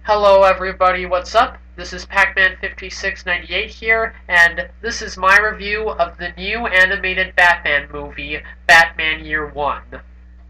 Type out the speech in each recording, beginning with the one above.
Hello everybody, what's up? This is Pac-Man 5698 here, and this is my review of the new animated Batman movie, Batman Year One.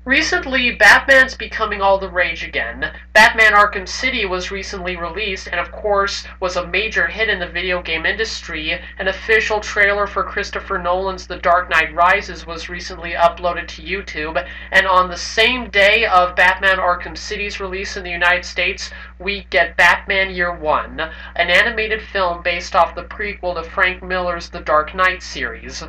Recently, Batman's becoming all the rage again. Batman Arkham City was recently released and of course was a major hit in the video game industry. An official trailer for Christopher Nolan's The Dark Knight Rises was recently uploaded to YouTube, and on the same day of Batman Arkham City's release in the United States, we get Batman Year One, an animated film based off the prequel to Frank Miller's The Dark Knight series.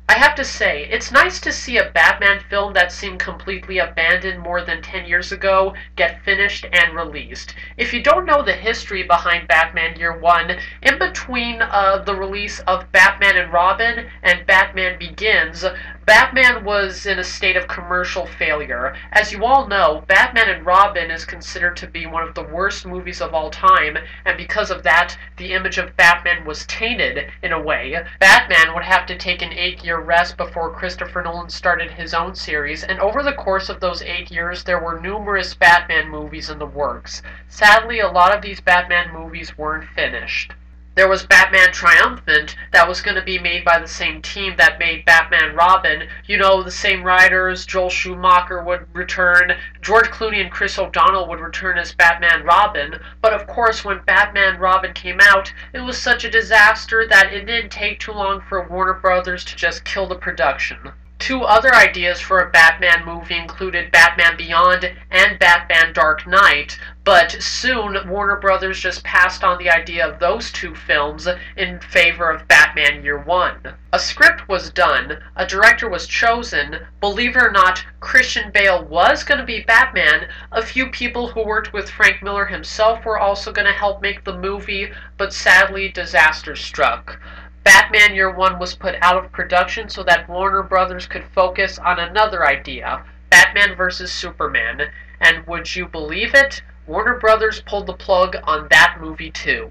I have to say, it's nice to see a Batman film that seemed completely abandoned more than 10 years ago get finished and released. If you don't know the history behind Batman Year One, in between the release of Batman and Robin and Batman Begins, Batman was in a state of commercial failure. As you all know, Batman and Robin is considered to be one of the worst movies of all time, and because of that, the image of Batman was tainted in a way. Batman would have to take an 8-year rest before Christopher Nolan started his own series, and over the course of those 8 years, there were numerous Batman movies in the works. Sadly, a lot of these Batman movies weren't finished. There was Batman Triumphant that was going to be made by the same team that made Batman Robin. You know, the same writers. Joel Schumacher would return, George Clooney and Chris O'Donnell would return as Batman Robin. But of course, when Batman Robin came out, it was such a disaster that it didn't take too long for Warner Brothers to just kill the production. Two other ideas for a Batman movie included Batman Beyond and Batman Dark Knight, but soon Warner Brothers just passed on the idea of those two films in favor of Batman Year One. A script was done, a director was chosen, believe it or not, Christian Bale was going to be Batman, a few people who worked with Frank Miller himself were also going to help make the movie, but sadly disaster struck. Batman Year One was put out of production so that Warner Brothers could focus on another idea, Batman vs. Superman, and would you believe it? Warner Brothers pulled the plug on that movie too.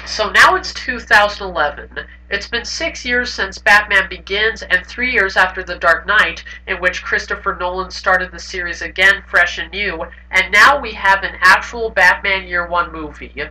So now it's 2011. It's been 6 years since Batman Begins and 3 years after The Dark Knight, in which Christopher Nolan started the series again fresh and new, and now we have an actual Batman Year One movie.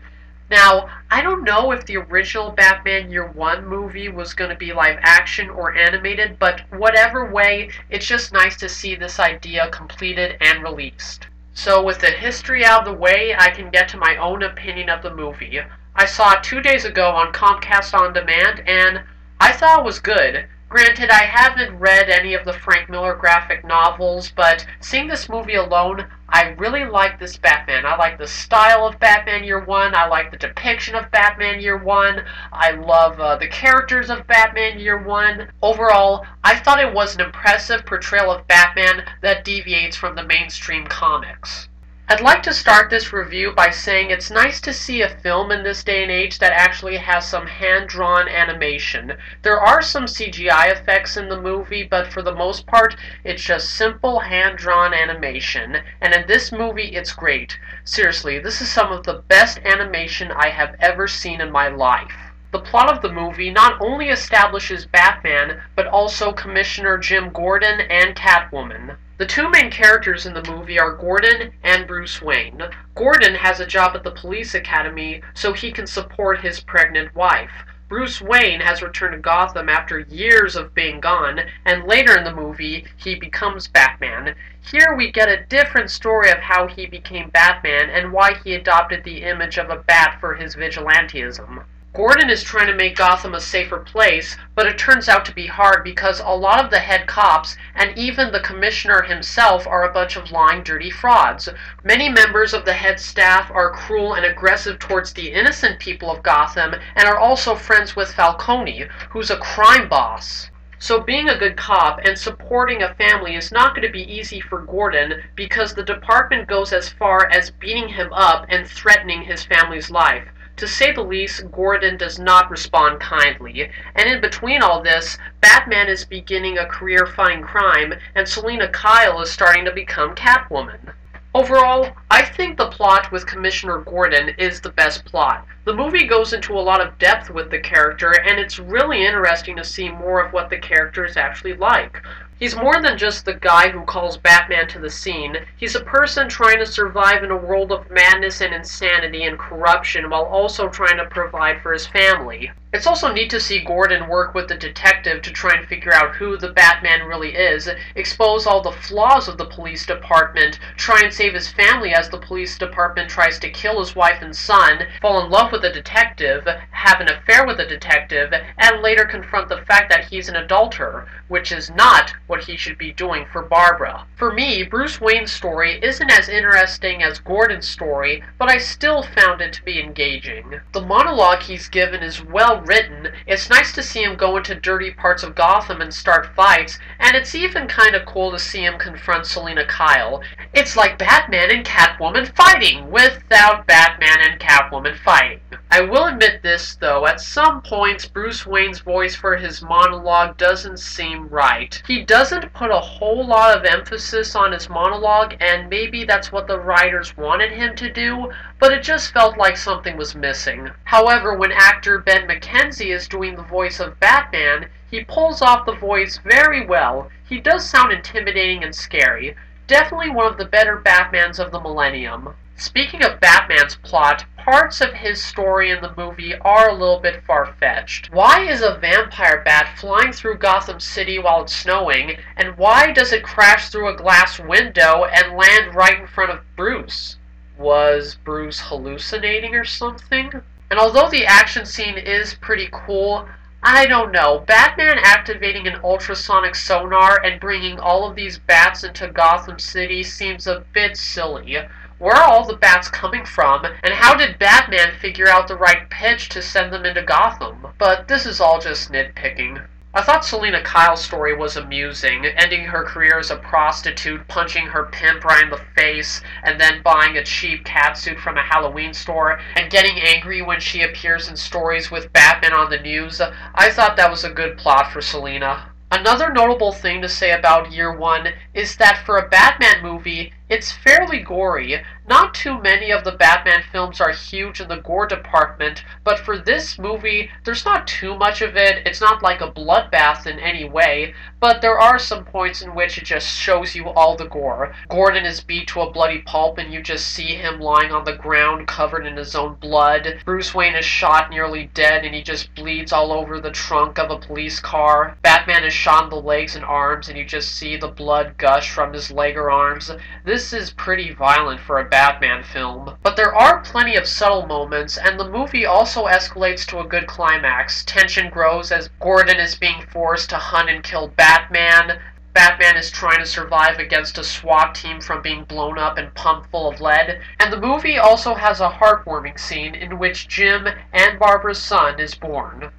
Now, I don't know if the original Batman Year One movie was going to be live action or animated, but whatever way, it's just nice to see this idea completed and released. So with the history out of the way, I can get to my own opinion of the movie. I saw it 2 days ago on Comcast On Demand, and I thought it was good. Granted, I haven't read any of the Frank Miller graphic novels, but seeing this movie alone, I really like this Batman. I like the style of Batman Year One, I like the depiction of Batman Year One, I love the characters of Batman Year One. Overall, I thought it was an impressive portrayal of Batman that deviates from the mainstream comics. I'd like to start this review by saying it's nice to see a film in this day and age that actually has some hand-drawn animation. There are some CGI effects in the movie, but for the most part, it's just simple hand-drawn animation. And in this movie, it's great. Seriously, this is some of the best animation I have ever seen in my life. The plot of the movie not only establishes Batman, but also Commissioner Jim Gordon and Catwoman. The two main characters in the movie are Gordon and Bruce Wayne. Gordon has a job at the police academy so he can support his pregnant wife. Bruce Wayne has returned to Gotham after years of being gone, and later in the movie, he becomes Batman. Here we get a different story of how he became Batman and why he adopted the image of a bat for his vigilantism. Gordon is trying to make Gotham a safer place, but it turns out to be hard because a lot of the head cops, and even the commissioner himself, are a bunch of lying, dirty frauds. Many members of the head staff are cruel and aggressive towards the innocent people of Gotham, and are also friends with Falcone, who's a crime boss. So being a good cop and supporting a family is not going to be easy for Gordon because the department goes as far as beating him up and threatening his family's life. To say the least, Gordon does not respond kindly, and in between all this, Batman is beginning a career fighting crime, and Selina Kyle is starting to become Catwoman. Overall, I think the plot with Commissioner Gordon is the best plot. The movie goes into a lot of depth with the character, and it's really interesting to see more of what the character is actually like. He's more than just the guy who calls Batman to the scene. He's a person trying to survive in a world of madness and insanity and corruption while also trying to provide for his family. It's also neat to see Gordon work with the detective to try and figure out who the Batman really is, expose all the flaws of the police department, try and save his family as the police department tries to kill his wife and son, fall in love with the detective, have an affair with the detective, and later confront the fact that he's an adulterer, which is not what he should be doing for Barbara. For me, Bruce Wayne's story isn't as interesting as Gordon's story, but I still found it to be engaging. The monologue he's given is well written. It's nice to see him go into dirty parts of Gotham and start fights, and it's even kind of cool to see him confront Selina Kyle. It's like Batman and Catwoman fighting, without Batman and Catwoman fighting. I will admit this, though, at some points Bruce Wayne's voice for his monologue doesn't seem right. He doesn't put a whole lot of emphasis on his monologue, and maybe that's what the writers wanted him to do, but it just felt like something was missing. However, when actor Ben McKenzie is doing the voice of Batman, he pulls off the voice very well. He does sound intimidating and scary. Definitely one of the better Batmans of the millennium. Speaking of Batman's plot, parts of his story in the movie are a little bit far-fetched. Why is a vampire bat flying through Gotham City while it's snowing, and why does it crash through a glass window and land right in front of Bruce? Was Bruce hallucinating or something? And although the action scene is pretty cool, I don't know, Batman activating an ultrasonic sonar and bringing all of these bats into Gotham City seems a bit silly. Where are all the bats coming from, and how did Batman figure out the right pitch to send them into Gotham? But this is all just nitpicking. I thought Selina Kyle's story was amusing, ending her career as a prostitute, punching her pimp right in the face, and then buying a cheap catsuit from a Halloween store, and getting angry when she appears in stories with Batman on the news. I thought that was a good plot for Selina. Another notable thing to say about Year One is that for a Batman movie, it's fairly gory. Not too many of the Batman films are huge in the gore department, but for this movie, there's not too much of it. It's not like a bloodbath in any way, but there are some points in which it just shows you all the gore. Gordon is beat to a bloody pulp and you just see him lying on the ground covered in his own blood. Bruce Wayne is shot nearly dead and he just bleeds all over the trunk of a police car. Batman is shot in the legs and arms and you just see the blood gush from his leg or arms. This is pretty violent for a Batman film. But there are plenty of subtle moments, and the movie also escalates to a good climax. Tension grows as Gordon is being forced to hunt and kill Batman. Batman is trying to survive against a SWAT team from being blown up and pumped full of lead. And the movie also has a heartwarming scene in which Jim and Barbara's son is born.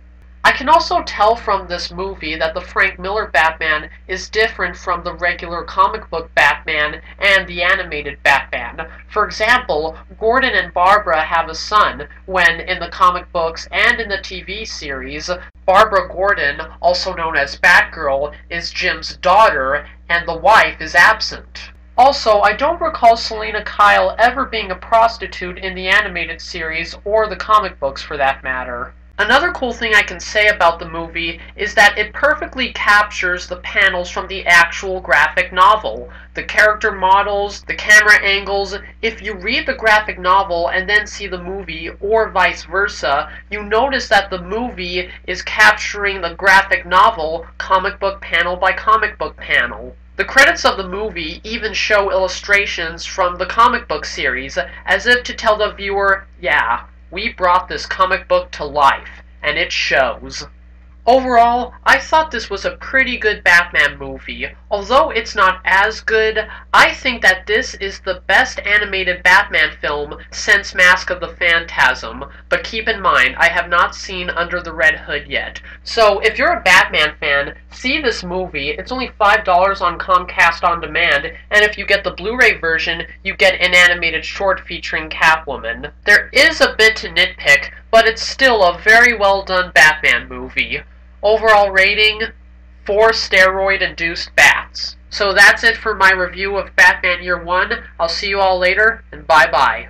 I can also tell from this movie that the Frank Miller Batman is different from the regular comic book Batman and the animated Batman. For example, Gordon and Barbara have a son, when in the comic books and in the TV series, Barbara Gordon, also known as Batgirl, is Jim's daughter, and the wife is absent. Also, I don't recall Selina Kyle ever being a prostitute in the animated series or the comic books for that matter. Another cool thing I can say about the movie is that it perfectly captures the panels from the actual graphic novel. The character models, the camera angles. If you read the graphic novel and then see the movie, or vice versa, you notice that the movie is capturing the graphic novel comic book panel by comic book panel. The credits of the movie even show illustrations from the comic book series, as if to tell the viewer, yeah, we brought this comic book to life, and it shows. Overall, I thought this was a pretty good Batman movie. Although it's not as good, I think that this is the best animated Batman film since Mask of the Phantasm. But keep in mind, I have not seen Under the Red Hood yet. So if you're a Batman fan, see this movie. It's only $5 on Comcast On Demand, and if you get the Blu-ray version, you get an animated short featuring Catwoman. There is a bit to nitpick, but it's still a very well done Batman movie. Overall rating, 4 steroid-induced bats. So that's it for my review of Batman Year One. I'll see you all later, and bye-bye.